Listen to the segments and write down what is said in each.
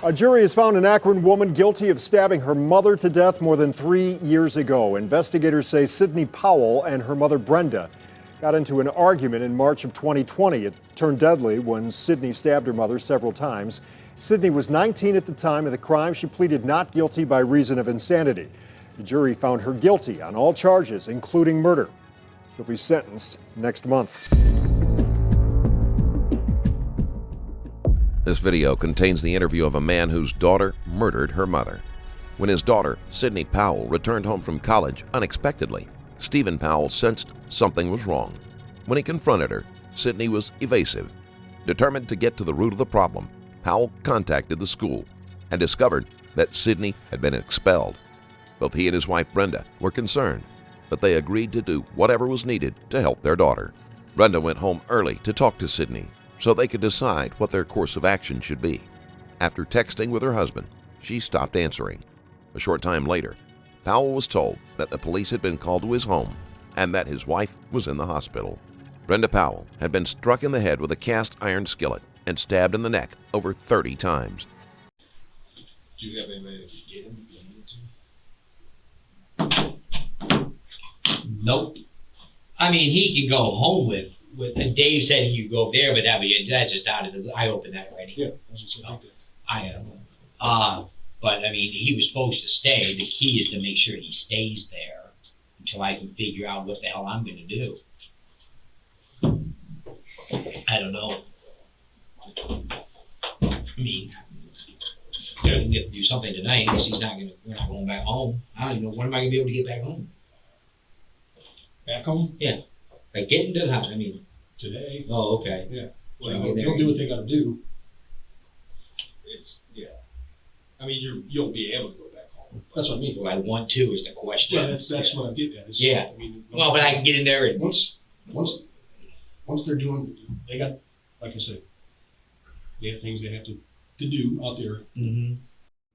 A jury has found an Akron woman guilty of stabbing her mother to death more than 3 years ago. Investigators say Steven Powell and her mother Brenda got into an argument in March of 2020. It turned deadly when Steven stabbed her mother several times. Steven was 19 at the time of the crime. She pleaded not guilty by reason of insanity. The jury found her guilty on all charges, including murder. She'll be sentenced next month. This video contains the interview of a man whose daughter murdered her mother. When his daughter, Steven Powell, returned home from college unexpectedly, Steven Powell sensed something was wrong. When he confronted her, Steven was evasive. Determined to get to the root of the problem, Powell contacted the school and discovered that Steven had been expelled. Both he and his wife Brenda were concerned, but they agreed to do whatever was needed to help their daughter. Brenda went home early to talk to Steven so they could decide what their course of action should be. After texting with her husband, she stopped answering. A short time later, Powell was told that the police had been called to his home and that his wife was in the hospital. Brenda Powell had been struck in the head with a cast iron skillet and stabbed in the neck over 30 times. Do you have anybody that could get him if you needed to? Nope. I mean, he can go home with and Dave said he could go there, but that's just out of the, I opened that already. Yeah, that's just what I am. But I mean, he was supposed to stay. The key is to make sure he stays there until I can figure out what the hell I'm gonna do. I don't know. I mean, we have to do something tonight because we're not going back home. I don't even know, when am I gonna be able to get back home? Back home? Yeah. Like getting to the house, I mean. Today? Oh, okay. Yeah. Well, They'll do what they gotta do. Yeah. I mean, you'll be able to go back home. That's what I mean. Do I want to is the question. Yeah, that's what I'm getting at. Yeah. I mean, Well, but I can get in there and. Once they're doing, they got, like I said, they have things they have to do out there. Mm-hmm.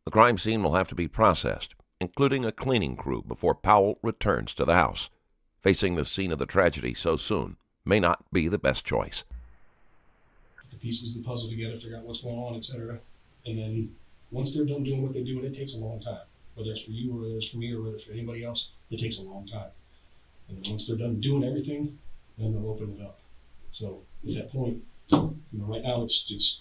The crime scene will have to be processed, including a cleaning crew, before Powell returns to the house. Facing the scene of the tragedy so soon may not be the best choice. The pieces of the puzzle together, figure out what's going on, etc. And then once they're done doing what they do, and it takes a long time, whether it's for you or whether it's for me or whether it's for anybody else, it takes a long time. And then once they're done doing everything, then they'll open it up. So at that point, right now it's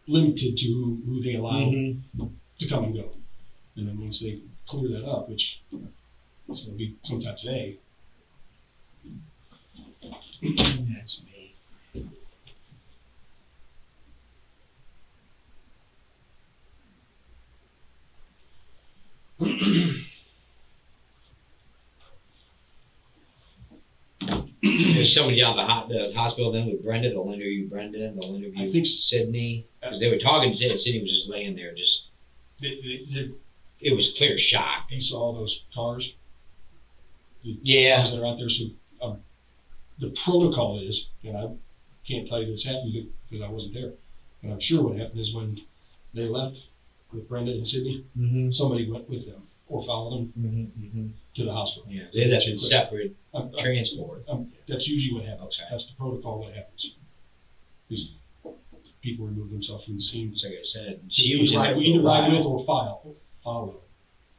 limited to who they allow to come and go. And then once they clear that up, which it's going to be sometime today. That's me. There's somebody down at the hospital then with Brenda. They'll interview Brenda. They'll interview I think Steven. Because they were talking to Steven. Steven was just laying there. It was clear shock. You saw those cars? Yeah. Cars that are out there. So the protocol is, and I can't tell you this happened because I wasn't there, but I'm sure what happened is when they left with Brenda and Steven, somebody went with them or followed them to the hospital. Yeah, they left in separate transport. That's usually what happens. Okay. That's the protocol that happens. These people remove themselves from the scene. Like I said, she was either in there ride with or follow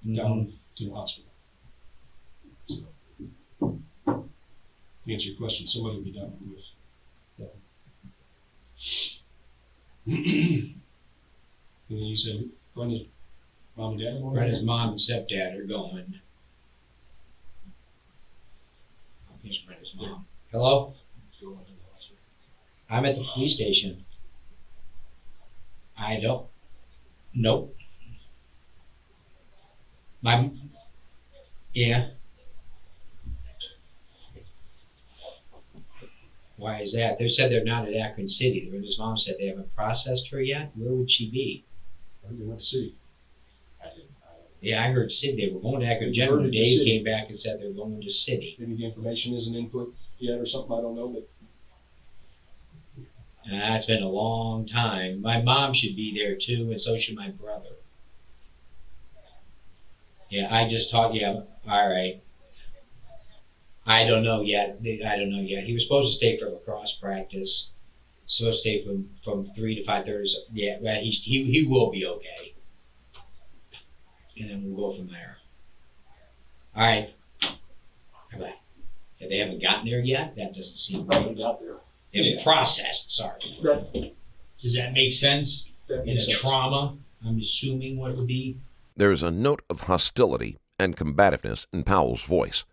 down to the hospital. So, to answer your question, somebody will be down with. And then you said Brenda's mom and dad are going? Brenda's mom and stepdad are going. I think it's Brenda's mom. Hello? I'm at the police station. I don't. Nope. Yeah. Why is that? They said they're not at Akron City. Brenda's mom said they haven't processed her yet. Where would she be? I think they went to city. Yeah, I heard City. They were going to Akron They General. heard it to Dave City. came back and said they're going to City. Maybe the information isn't input yet or something, I don't know, but That's been a long time. My mom should be there too, and so should my brother. Yeah, I just talked, yeah, all right. I don't know yet. He was supposed to stay for lacrosse practice. So stay from 3 to 5:30. So, yeah, well, he will be okay. And then we'll go from there. All right. Bye-bye. If they haven't gotten there yet, that doesn't seem right. Haven't got there. They haven't processed, sorry. Does that make sense? That In makes a sense. trauma, I'm assuming what it would be. There's a note of hostility and combativeness in Powell's voice.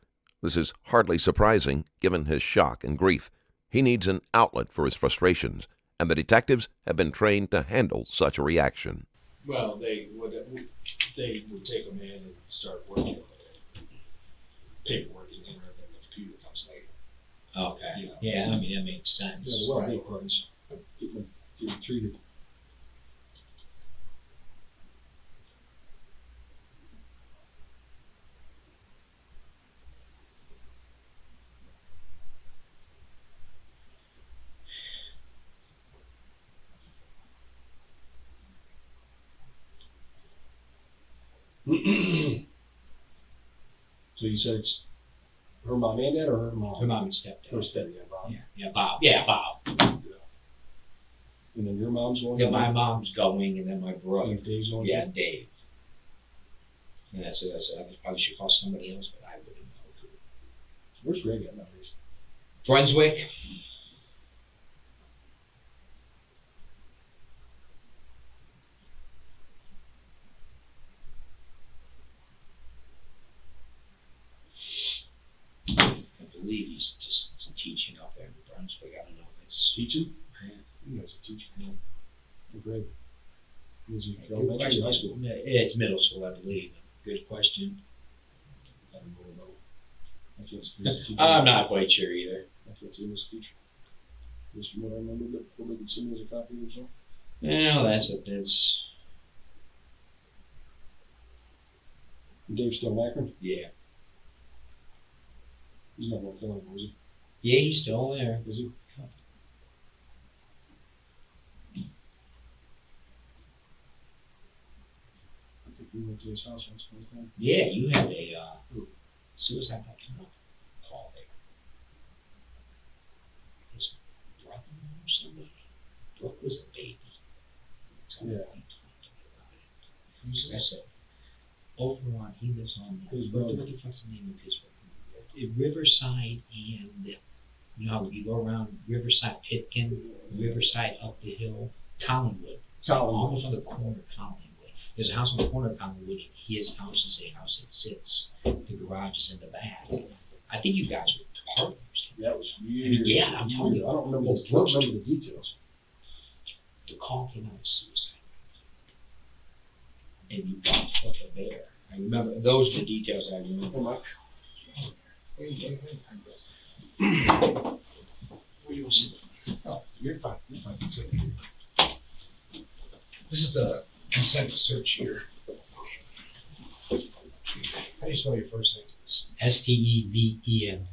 This is hardly surprising given his shock and grief. He needs an outlet for his frustrations, and the detectives have been trained to handle such a reaction. Well, they would take them in and start working on it. Paperwork in there, and then the computer comes later. Okay. You know. Yeah, I mean, that makes sense. Yeah, the well-being partners getting treated. So you said it's her mom and dad, or her mom? Her mom and stepdad. Her stepdad, Bob. Yeah, Bob. Yeah, Bob. And then your mom's going. Yeah, my mom's going, and then my brother. And Dave's going. Yeah, Dave. And I probably should call somebody else, but I wouldn't know. Where's Greg at nowadays? Brunswick. I believe he's just teaching up there in Brunswick. I don't know if it's Teaching? You guys are teaching. Yeah. Greg. Is he Good elementary or high question. school? It's middle school, I believe. Good question. I don't know. I can't speak to teaching. I'm not quite sure either. I can't see him as a teacher. Just from what I remember, but probably could see him as a copy or so. No, that's. And Dave's still in Akron? Yeah. He's not going to kill him, is he? Yeah, he's still there. Is he? I think we went to his house once upon a time. Yeah, you had a suicide call there. His brother or somebody. Brooke was a baby. Yeah. I said, over on, he lives on, His what brother. the fuck's the name of his Riverside, and you know how you go around Riverside, Pitkin, Riverside up the hill, Collinwood. Almost on the corner of Collinwood. There's a house on the corner of Collinwood, and his house is a house that sits. The garage is in the back. I think you guys were partners. That was years. Yeah, I'm telling you. I don't remember the details. The call came out of suicide. And you got up a bear. I remember, those are the details I remember. Oh, Mike. Where you want to sit? Oh, you're fine. You're fine. Sit here. This is the consent to search here. How do you spell your first name? Steven.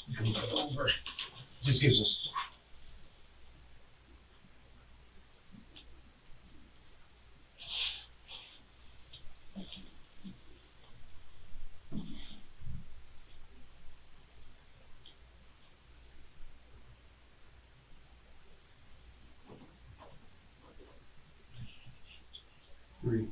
You can look it over. Just gives us. Three.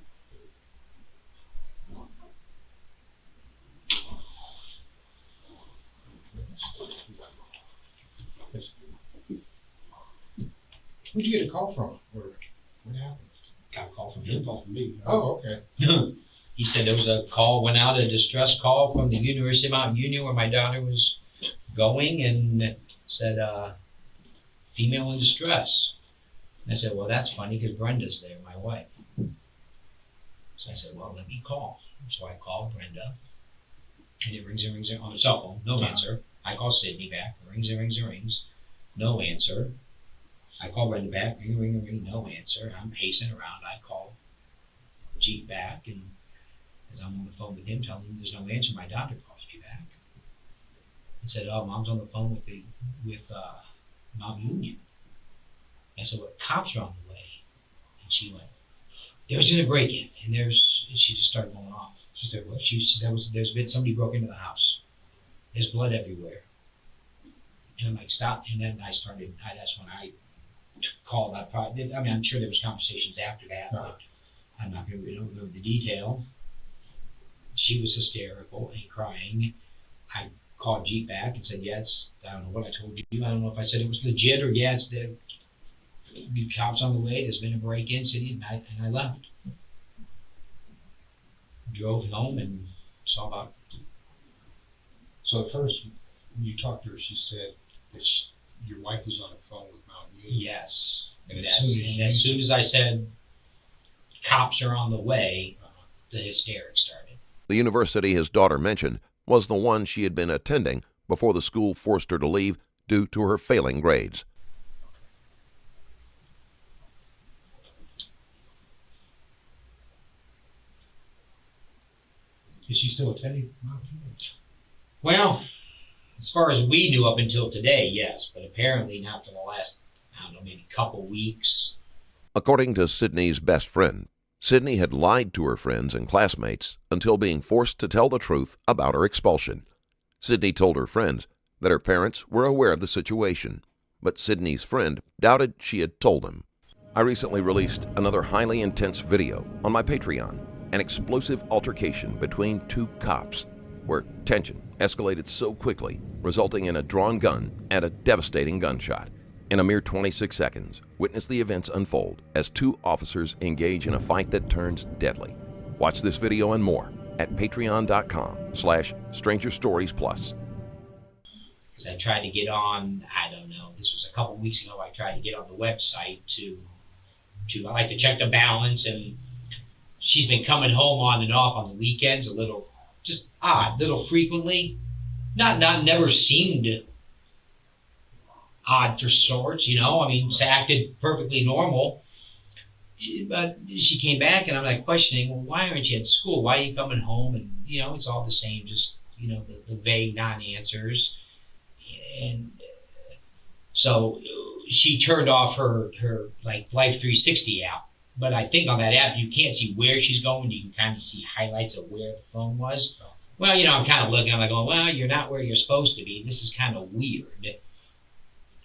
Who'd you get a call from? Or what happened? Got a call from He him. called me. Oh, okay. He said there was a call, went out, a distress call from the University of Mount Union where my daughter was going, and said, female in distress. And I said, well, that's funny because Brenda's there, my wife. So I said, well, let me call. So I called Brenda, and it rings and rings on the cell phone, no answer. I call Sydney back, rings and rings and rings, no answer. I call Brenda back, ring, no answer. I'm pacing around. I call Jeep back, and as I'm on the phone with him, telling him there's no answer, my doctor calls me back and said, "Oh, Mom's on the phone with Mount Union." I said, "Well, cops are on the way," and she went, "There's been a break-in," and she just started going off. She said, "What?" She said, "There's been somebody broke into the house." there's blood everywhere. And I'm like, stop. And then that's when I called. I'm sure there was conversations after that, but I'm not going to remember the detail. She was hysterical and crying. I called Jeep back and said, I don't know what I told you. I don't know if I said it was legit or it's the cops on the way. There's been a break-in city, and I left. Drove home and saw about it. So at first, when you talked to her, she said that your wife was on the phone with Mount Union. Yes. And as soon as I said cops are on the way, the hysterics started. The university his daughter mentioned was the one she had been attending before the school forced her to leave due to her failing grades. Is she still attending Mount Union? Well, as far as we knew up until today, yes, but apparently not for the last, maybe couple weeks. According to Sydney's best friend, Sydney had lied to her friends and classmates until being forced to tell the truth about her expulsion. Sydney told her friends that her parents were aware of the situation, but Sydney's friend doubted she had told them. I recently released another highly intense video on my Patreon, an explosive altercation between two cops, where tension escalated so quickly, resulting in a drawn gun and a devastating gunshot. In a mere 26 seconds, witness the events unfold as two officers engage in a fight that turns deadly. Watch this video and more at patreon.com/strangerstoriesplus. Because I tried to get on, this was a couple weeks ago, I tried to get on the website I like to check the balance, and she's been coming home on and off on the weekends a little, just odd, little frequently. Never seemed odd for sorts, she acted perfectly normal. But she came back and I'm like questioning, well, why aren't you at school? Why are you coming home? And, it's all the same, just, the vague non-answers. And so she turned off her Life 360 app. But I think on that app, you can't see where she's going. You can kind of see highlights of where the phone was. Well, I'm kind of looking, I'm like, well, you're not where you're supposed to be. This is kind of weird.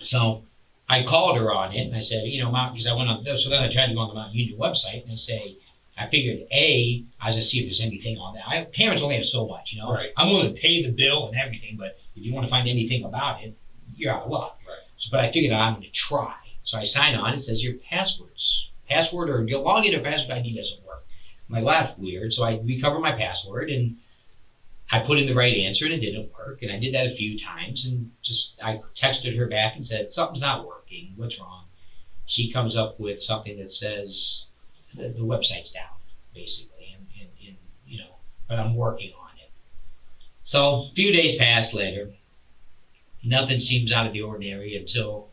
So I called her on it and I said, because I went on, so then I tried to go on the Mount Union website and I figured, I was going to see if there's anything on that. Parents only have so much, Right. I'm willing to pay the bill and everything, but if you want to find anything about it, you're out of luck. Right. So, but I figured I'm going to try. So I sign on, it says your password or your login or password ID doesn't work. I'm like, well, that's weird. So I recover my password and I put in the right answer and it didn't work. And I did that a few times and I texted her back and said, something's not working. What's wrong? She comes up with something that says the website's down, basically. And but I'm working on it. So a few days pass later. Nothing seems out of the ordinary until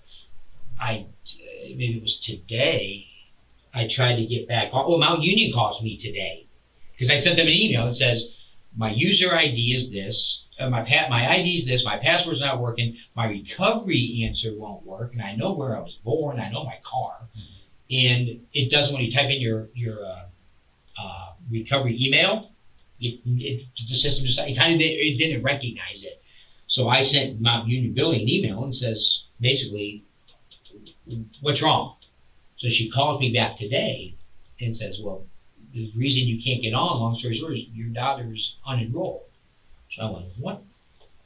maybe it was today, I tried to get back. Well, Mount Union calls me today because I sent them an email that says, my user ID is this, my ID is this, my password's not working, my recovery answer won't work, and I know where I was born, I know my car, and it doesn't, when you type in your recovery email, the system just, it didn't recognize it. So I sent Mount Union Billing an email and says, basically, what's wrong? So she calls me back today and says, well, the reason you can't get on, long story short, is your daughter's unenrolled. So I went,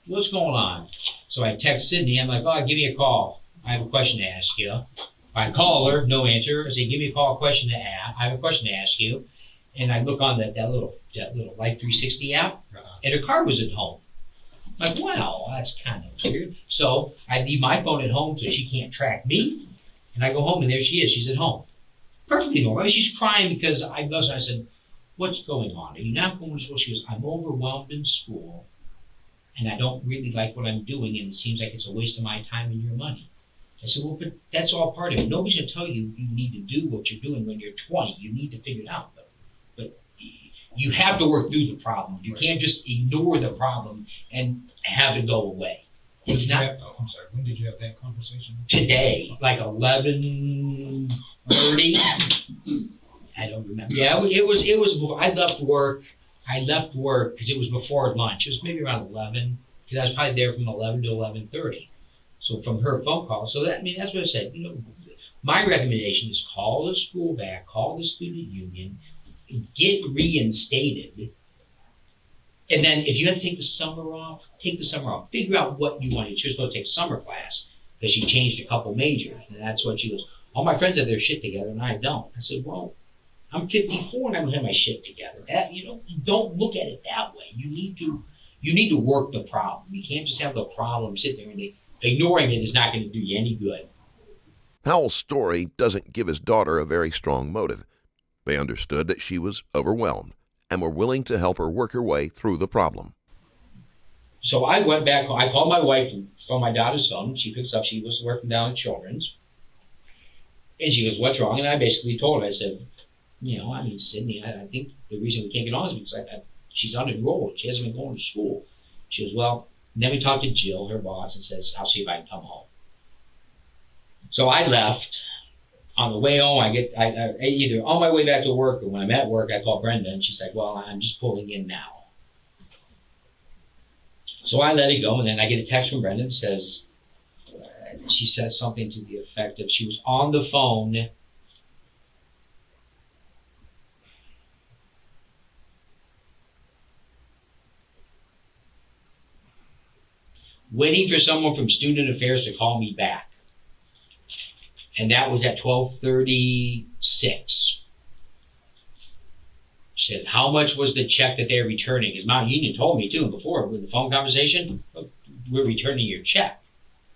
what's going on? So I text Sydney, I'm like, give me a call. I have a question to ask you. I call her, no answer. I say, give me a call, I have a question to ask you. And I look on that little Life 360 app, and her car was at home. I'm like, well, that's kind of weird. So I leave my phone at home so she can't track me. And I go home and there she is, she's at home. Perfectly normal. I mean, she's crying because I said, what's going on? Are you not going to school? She goes, I'm overwhelmed in school and I don't really like what I'm doing and it seems like it's a waste of my time and your money. I said, well, but that's all part of it. Nobody's going to tell you you need to do what you're doing when you're 20. You need to figure it out, though. But you have to work through the problem. You can't just ignore the problem and have it go away. I'm sorry, when did you have that conversation? Today, like 11:30. I don't remember. Yeah, it was. I left work because it was before lunch. It was maybe around 11. because I was probably there from 11 to 11:30. So from her phone call, so that, I mean, that's what I said, you know, my recommendation is call the school back, call the student union, get reinstated. And then if you have to take the summer off, take the summer off. Figure out what you want. She was supposed to take a summer class because she changed a couple majors. And that's what she goes, all my friends have their shit together and I don't. I said, well, I'm 54 and I don't have my shit together. That, you know, don't look at it that way. You need to work the problem. You can't just have the problem sit there and ignoring it is not going to do you any good. Powell's story doesn't give his daughter a very strong motive. They understood that she was overwhelmed and were willing to help her work her way through the problem. So I went back, I called my wife from my daughter's phone. She picks up, she was working down at Children's. And she goes, what's wrong? And I basically told her, I said, you know, I mean, Sydney, I think the reason we can't get on is because she's unenrolled. She hasn't been going to school. She goes, well, then we talked to Jill, her boss, and says, I'll see if I can come home. So I left. On the way home, I either on my way back to work or when I'm at work, I call Brenda and she's like, well, I'm just pulling in now. So I let it go, and then I get a text from Brenda that says, she says something to the effect of she was on the phone waiting for someone from Student Affairs to call me back. And that was at 12:36. She said, how much was the check that they're returning? Because Mount Union told me too before with the phone conversation, we're returning your check.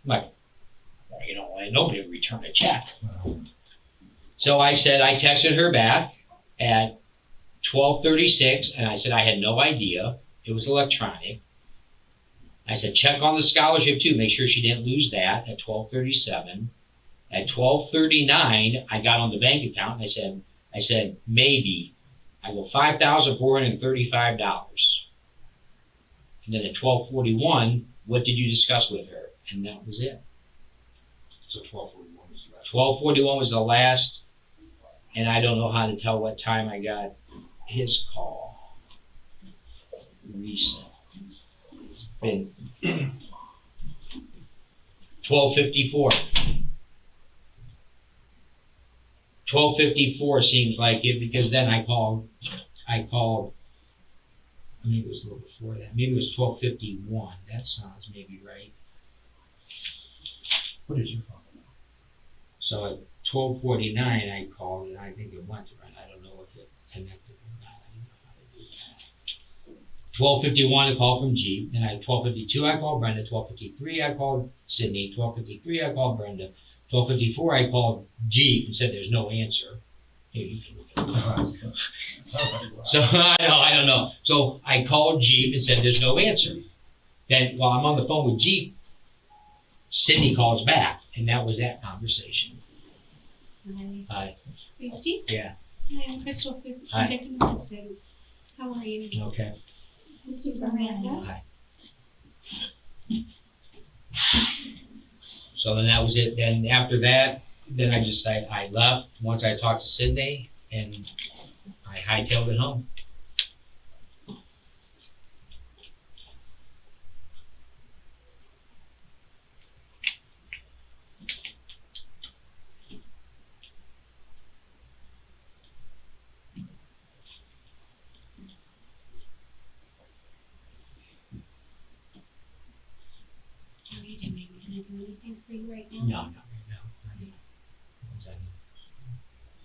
I'm like, well, you know, nobody would return a check. So I said, I texted her back at 12:36 and I said I had no idea. It was electronic. I said, check on the scholarship too. Make sure she didn't lose that at 12:37. At 12:39, I got on the bank account and I said, maybe. I go, $5,435. And then at 12:41, what did you discuss with her? And that was it. So 12:41 was the last. 12:41 was the last, and I don't know how to tell what time I got his call. Recent. Been 12:54. 12:54 seems like it because then I called, maybe it was a little before that. Maybe it was 12:51. That sounds maybe right. What is your phone number? So at 12:49 I called and I think it went right. I don't know if it connected or not. I don't know how to do that. 12:51 a call from Jeep. Then at 12:52 I called Brenda. 12:53 I called Sydney. 12:53 I called Brenda. 12:54 I called Jeep and said there's no answer. Here, you can look at it. So I don't know. So I called Jeep and said there's no answer. Then while I'm on the phone with Jeep, Sydney calls back, and that was that conversation. Hi. Christy? Yeah. Hi, I'm Crystal. Hi. Victim Assistant. How are you? Okay. This is Miranda. Hi. So then that was it. Then after that, then I left once I talked to Sydney, and I hightailed it home. How are you doing? Can I do anything for you right now? No, not right now. I need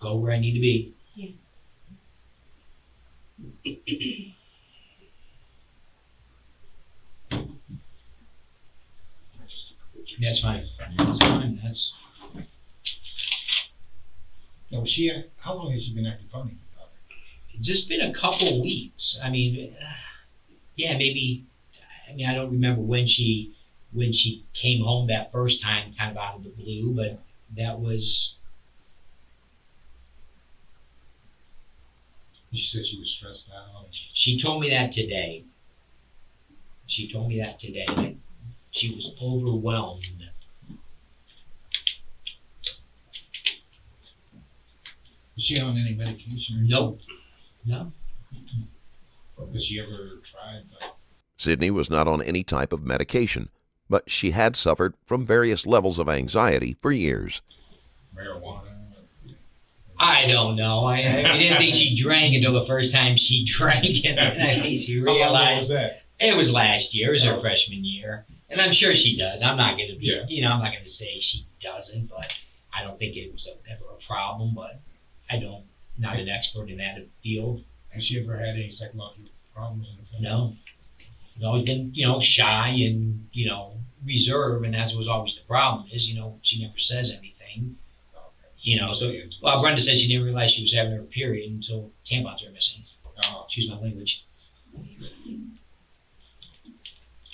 go where I need to be. Yes. That's fine. That's fine. That's Now, how long has she been acting funny? just been a couple weeks. I mean, yeah, maybe. I mean, I don't remember when she came home that first time, kind of out of the blue, but that was. She said she was stressed out. She told me that today. That she was overwhelmed. Is she on any medication? Nope. No. Has she ever tried Sydney was not on any type of medication, but she had suffered from various levels of anxiety for years. Marijuana. I don't know. I didn't think she drank until the first time she drank, and then I think she How long ago realized was that? it was last year. It was her freshman year, and I'm sure she does. I'm not going to be, Yeah. I'm not going to say she doesn't, but I don't think it was ever a problem. But not an expert in that field. Has she ever had any psychological problems in the family? No. She's always been, shy and, reserved, and that was always the problem is, she never says anything. So Brenda said she didn't realize she was having her period until tampons were missing. Excuse my language.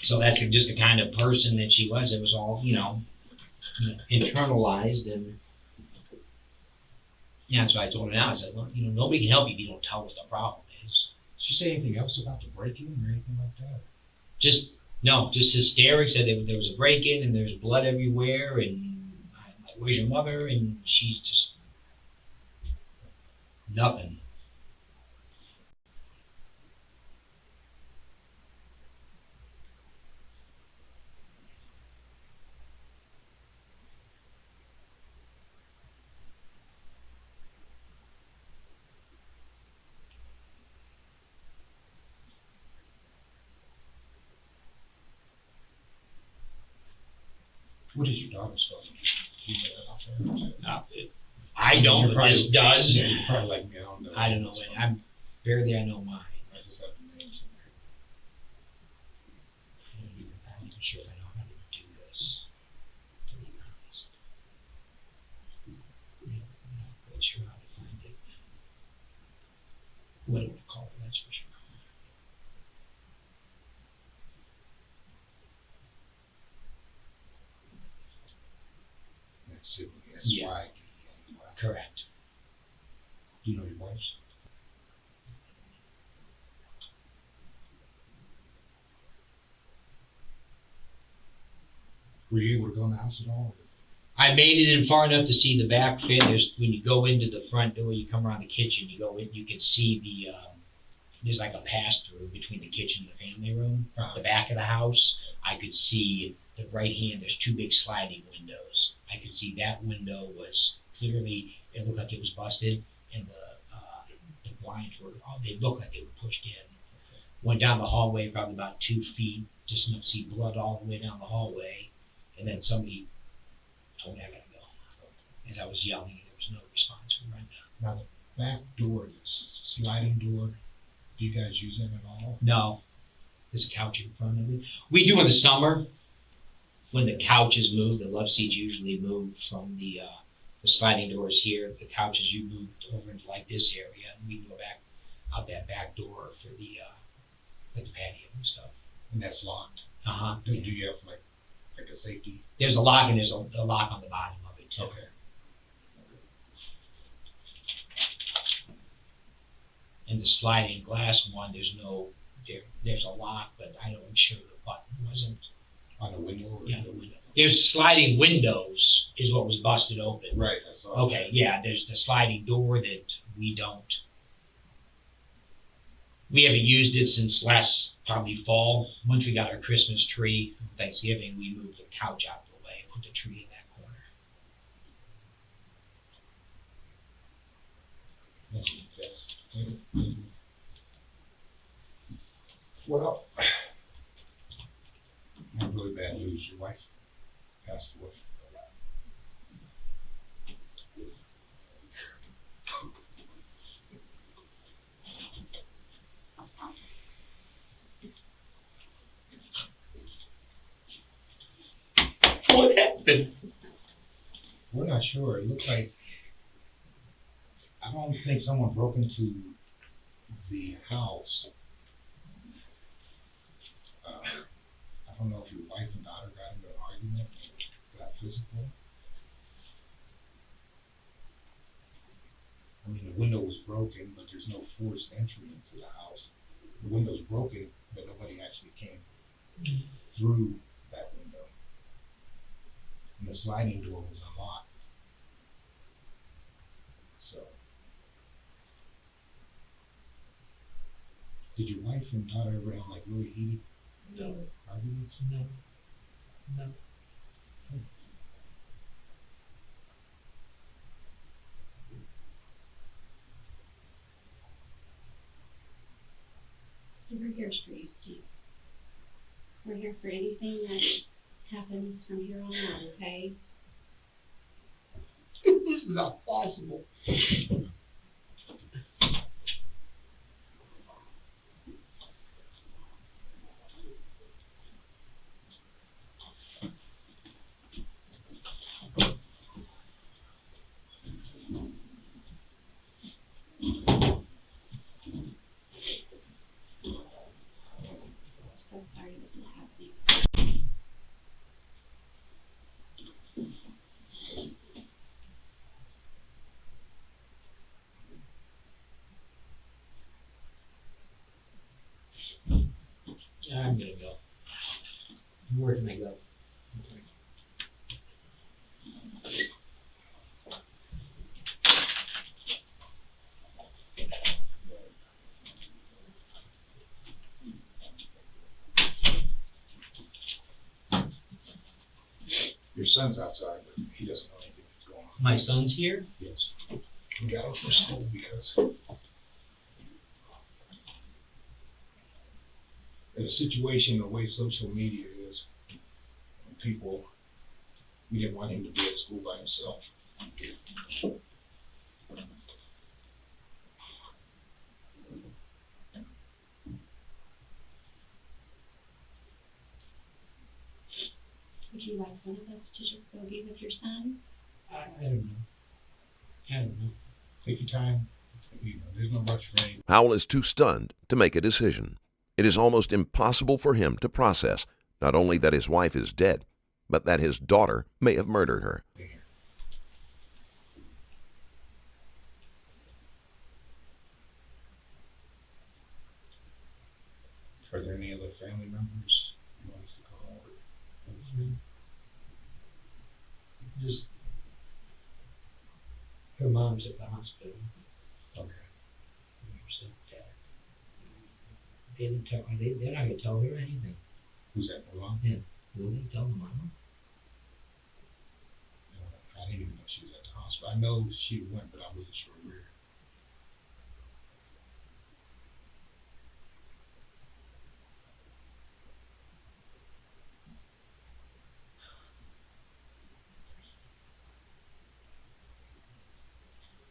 So that's just the kind of person that she was. It was all, internalized, and that's why I told her now. I said, well, nobody can help you if you don't tell what the problem is. Did she say anything else about the break-in or anything like that? Just hysterics. Said there was a break-in and there's blood everywhere, and I'm like, where's your mother? And she's just nothing. What is your daughter's phone? Do you know that out there? I don't, You're but this probably- does. Yeah, you're probably like me. I don't know. I'm barely. I know mine. I just have the names in there. I'm not even sure if I know how to do this. To be honest, I'm not quite sure how to find it. What do I call it? That's for sure. That's Sydney. Yeah. S-Y-D-N-E-Y. Correct. Do you know your wife's? Were you able to go in the house at all? I made it in far enough to see the back fit. When you go into the front door, you come around the kitchen, you go in, you can see there's like a pass through between the kitchen and the family room. The back of the house, I could see the right hand, there's two big sliding windows. I could see that window was clearly, it looked like it was busted, and the blinds they looked like they were pushed in. Went down the hallway probably about 2 feet, just enough to see blood all the way down the hallway, and then somebody told me I gotta go. As I was yelling, there was no response from Brenda. Now the back door, the sliding door, do you guys use that at all? No, there's a couch in front of it. We do in the summer, when the couches move, the love seats usually move from the sliding doors here. The couches you moved over into like this area, and we go back out that back door for the patio and stuff. And that's locked. Do Yeah. you have like a safety? There's a lock, and there's a lock on the bottom of it too. Okay. And the sliding glass one, there's a lock, but I'm sure the button wasn't. On the window? Or Yeah, the window. There's sliding windows is what was busted open. Right, I saw Okay, yeah, there's the sliding door that we haven't used it since last probably fall. Once we got our Christmas tree on Thanksgiving, we moved the couch out of the way, put the tree in that corner. Well, I have really bad news. Your wife passed away. What happened? We're not sure. It looks like, I don't think someone broke into the house. I don't know if your wife and daughter got into an argument, got physical. I mean, the window was broken, but there's no forced entry into the house. The window's broken, but nobody actually came through that window. And the sliding door was unlocked. So, did your wife and daughter ever have like really heated No. Arguments? No. No. So we're here for you, Steve. We're here for anything that happens from here on out, okay? This is not possible. So sorry this is happening. I'm gonna go. Where can I go? Your son's outside, but he doesn't know anything that's going on. My son's here? Yes. We got him from school because in a situation, the way social media is, people, we didn't want him to be at school by himself. Would you like one of us to just go be with your son? I don't know. I don't know. Take your time. You know, there's no rush for anything. Powell is too stunned to make a decision. It is almost impossible for him to process not only that his wife is dead, but that his daughter may have murdered her. Are there any other family members you want us to call? Just her mom's at the hospital. Okay. So, they didn't tell her. They're not gonna tell her anything. Who's that, Mom? Yeah. Will they tell the mama? I didn't even know she was at the hospital. I know she went, but I wasn't sure where.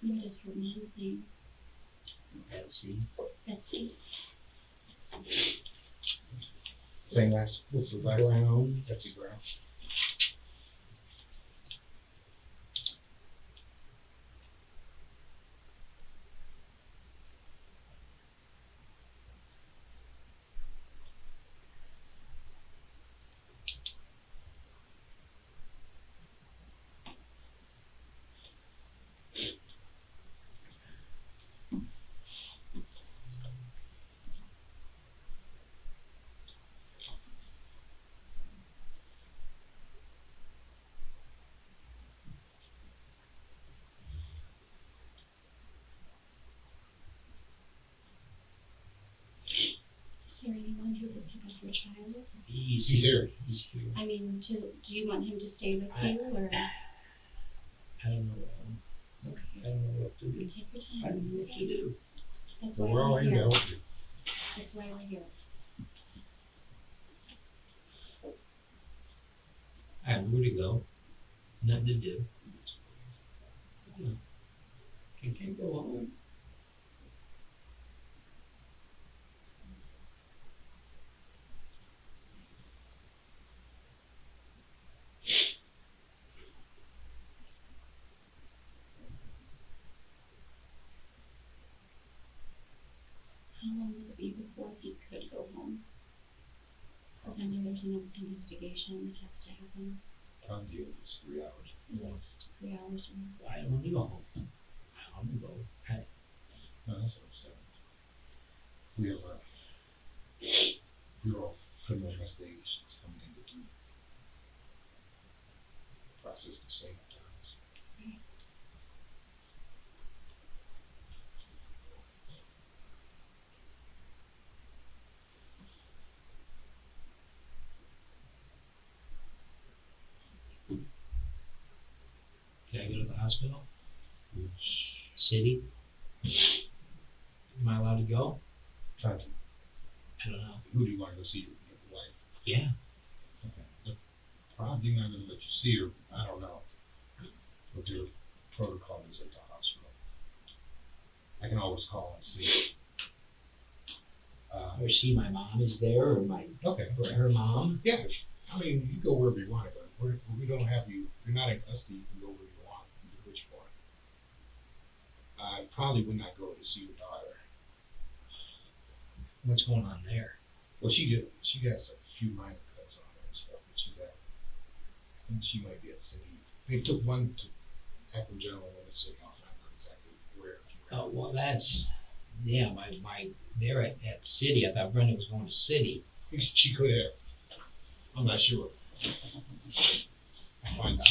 You just heard mom's name. Betsy. Betsy. Same last, what's the last name? Brown. Betsy Brown. Is there anyone who would pick up your child? He's here. He's here. I mean, do you want him to stay with you, or I don't know. Okay. I don't know what to do. take your I time? don't know what to do. That's So why we're all we're in to here. help you. That's why we're here. I have nowhere to go. Nothing to do. I can't go home. How long will it be before he could go home? Because I know there's an investigation that has to happen. Probably it was 3 hours. At least 3 hours or I don't want to go home. I want to go. No, that's what I'm saying. We have a Bureau of Criminal Investigations coming in to do process the same times. to the hospital? City? Am I allowed to go? Try to. I don't know. Who do you want to go see? Your wife? Yeah. Okay. They're probably not going to let you see her. I don't know what their protocol is at the hospital. I can always call and see. Or see my mom is there, or my Okay. or her mom. Yeah, I mean, you go wherever you want to go. We don't have you. You're not in custody. You can go where you want. You do what you want. I probably would not go to see your daughter. What's going on there? Well, she has a few minor cuts on her and stuff, but she's at. I think she might be at city. They took one to Akron General and the city off. I'm not exactly where. Oh well, that's yeah. My they're at city. I thought Brenda was going to city. She could have. I'm not sure. I'll find out.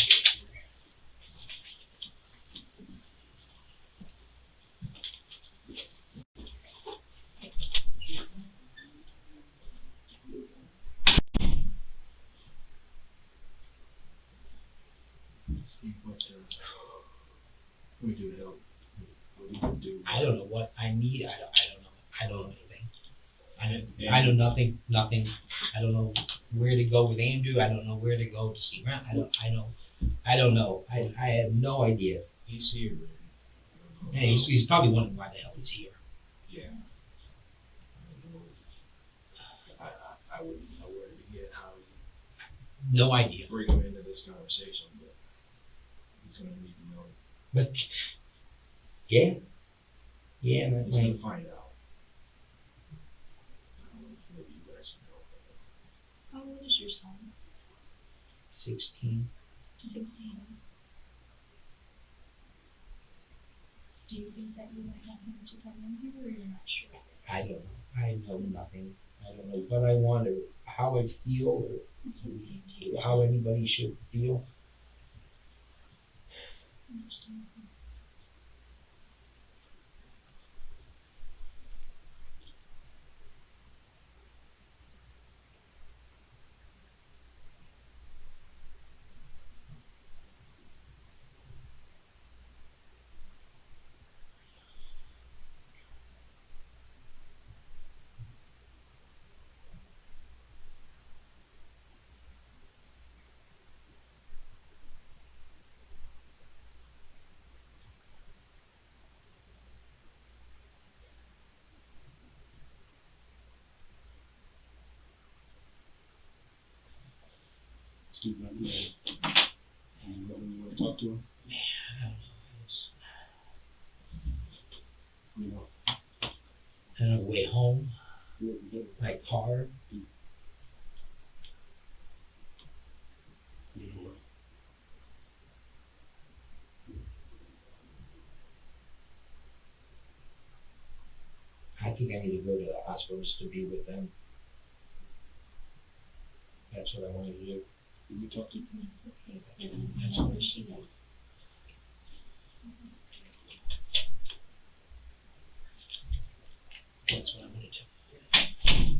Steve, what we do to help? What do we do? I don't know what I need. I don't know. I don't know anything. I know nothing. Nothing. I don't know where to go with Andrew. I don't know where to go to see Brent. I don't know. I have no idea. He's here. And he's probably wondering why the hell he's here. Yeah. I wouldn't know where to begin, how to No idea. bring him into this conversation, but he's going to need to know. But yeah, that's He's going right. to find out. I don't know if maybe you guys can help him. How old is your son? 16. 16. Do you think that you might want him to come in here, or you're not sure? I don't know. I know nothing. I don't know what I want or how I feel or how anybody should feel. Understandable. Steve, you want to talk to him? You know, And on the way home, my car. I think I need to go to the hospital just to be with them. That's what I wanted to do. Did you talk to him? That's okay. That's all she knows. That's what I'm going to do.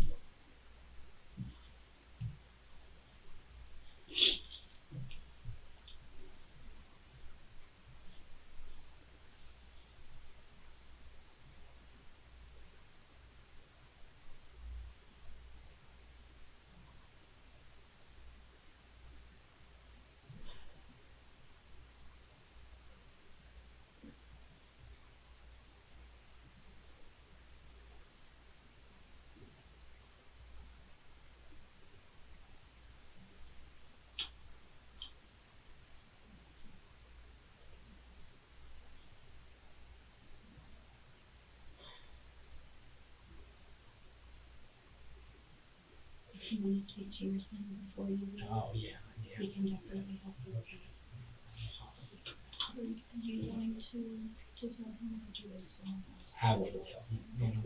If you want to speak to your son before you leave, Oh, yeah. we can definitely help you with that. Are you wanting to tell him, or do you want someone else? I will tell him. You know.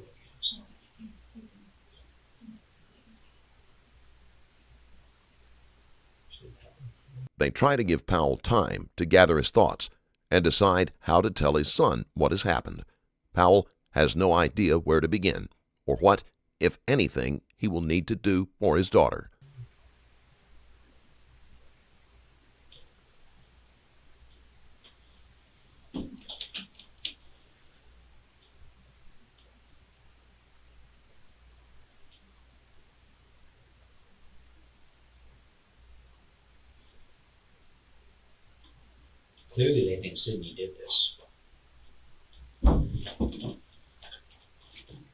They try to give Powell time to gather his thoughts and decide how to tell his son what has happened. Powell has no idea where to begin or what, if anything, he will need to do for his daughter. Clearly, they think Sydney did this.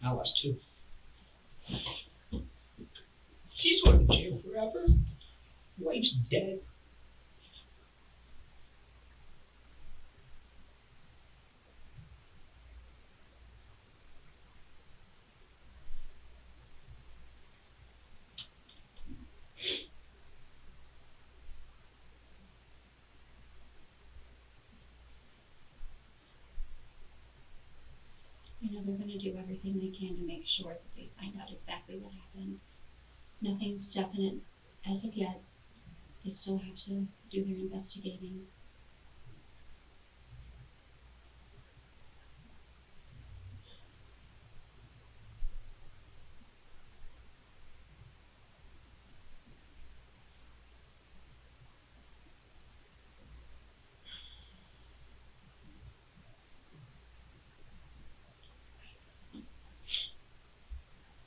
I lost 2. She's going to jail forever. Wife's dead. You know, they're gonna do everything they can to make sure that they find out exactly what happened. Nothing's definite as of yet. They still have to do their investigating.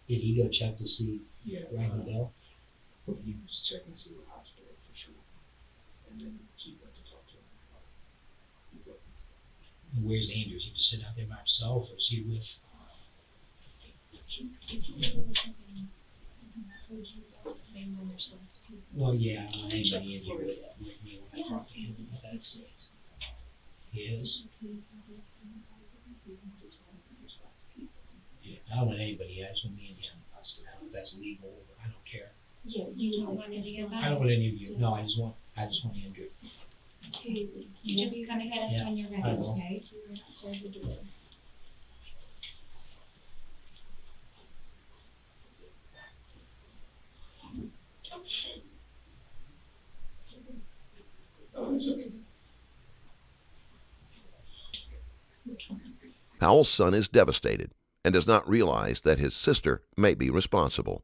Did he go check to see Yeah. Ryan Bell? He was checking to see what hospital for sure. And then he went to talk to him about it. Where's Andrews? He just sitting out there by himself, or is he with? Well, yeah, I don't want anybody in here with me when I talk to him. That's he is. Yeah, I don't want anybody. I just want me and him. I don't know if that's legal. I don't care. Yeah, you don't want any of that? I don't want any of you. No, I just want Andrew. You just come ahead Yeah, when you're ready, I will. okay? You're outside the door. Oh, it's okay. Powell's son is devastated and does not realize that his sister may be responsible.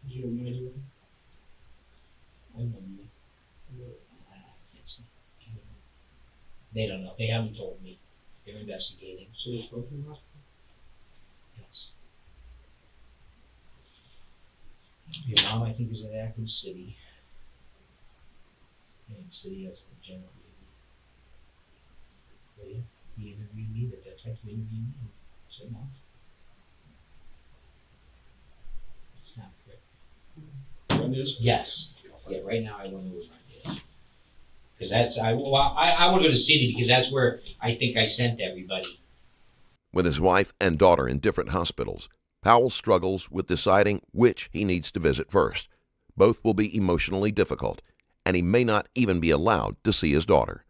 You don't know anyone? I don't know. They don't know. They haven't told me. They're investigating. So they're both in the hospital? Yes. Your mom, I think, is in Akron City. And City has a general baby. He interviewed me, the detective interviewed me. Said no. It's not correct. Run this? Yes. Yeah, right now I wonder where mine is. Because that's, I want to go to City because that's where I think I sent everybody. With his wife and daughter in different hospitals, Powell struggles with deciding which he needs to visit first. Both will be emotionally difficult, and he may not even be allowed to see his daughter.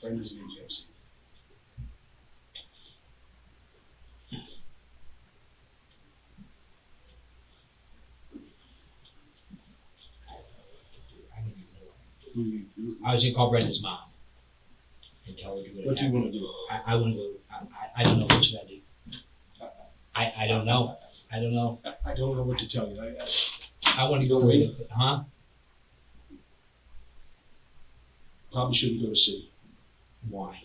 Brenda's in jail. I was going to call Brenda's mom and tell her to go to What do you Akron. want to do? I want to go. I don't know what you got to do. I don't know. I don't know. I don't know what to tell you. I want to go Don't with wait. Huh? Probably shouldn't go to Sydney Why?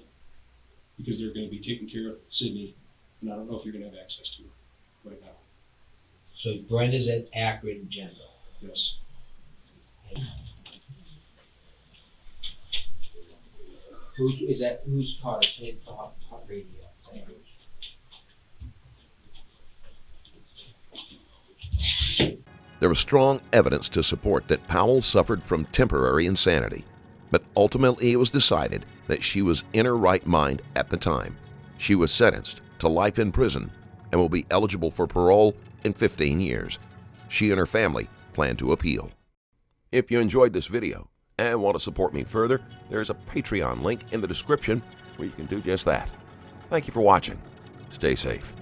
because they're going to be taking care of Sydney, and I don't know if you're going to have access to her right now. So Brenda's at Akron General. Yes. Who's taught radio? There was strong evidence to support that Powell suffered from temporary insanity, but ultimately it was decided that she was in her right mind at the time. She was sentenced to life in prison and will be eligible for parole in 15 years. She and her family plan to appeal. If you enjoyed this video and want to support me further, there's a Patreon link in the description where you can do just that. Thank you for watching. Stay safe.